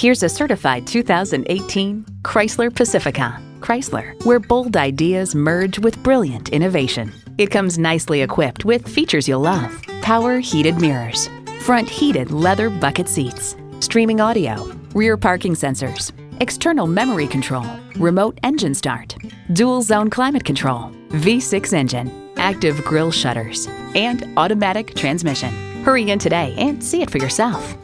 Here's a certified 2018 Chrysler Pacifica. Chrysler, where bold ideas merge with brilliant innovation. It comes nicely equipped with features you'll love. Power heated mirrors, front heated leather bucket seats, streaming audio, rear parking sensors, external memory control, remote engine start, dual zone climate control, V6 engine, active grille shutters, and automatic transmission. Hurry in today and see it for yourself.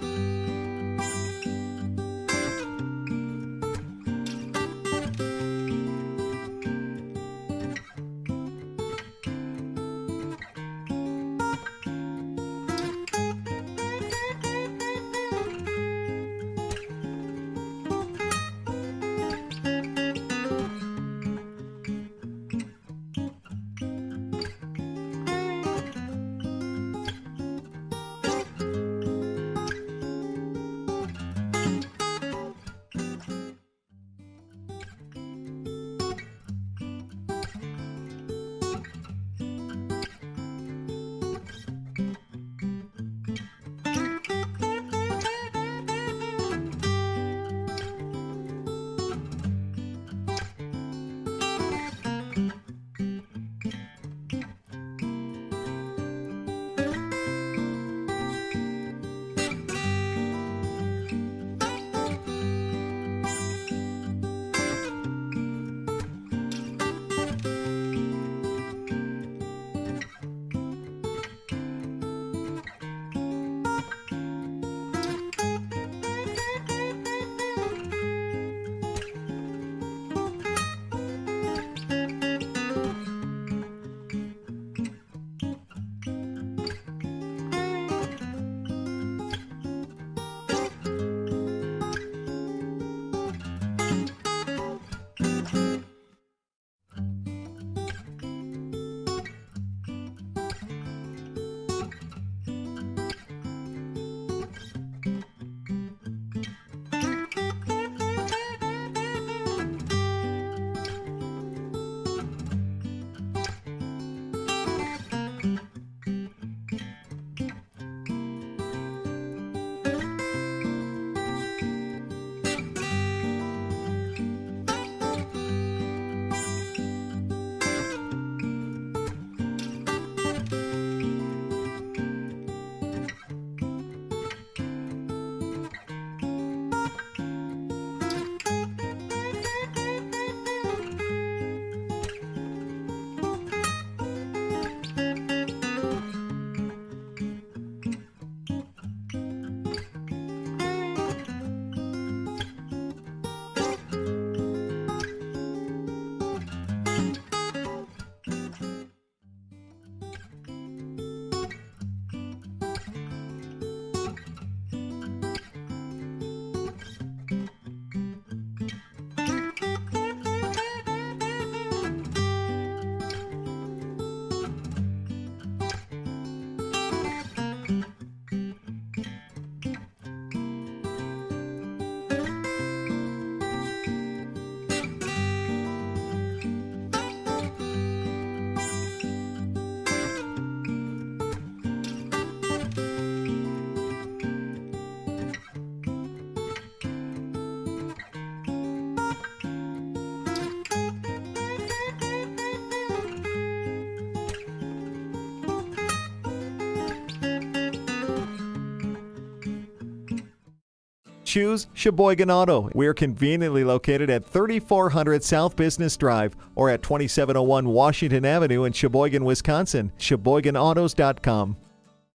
Choose Sheboygan Auto. We're conveniently located at 3400 South Business Drive or at 2701 Washington Avenue in Sheboygan, Wisconsin. SheboyganAutos.com.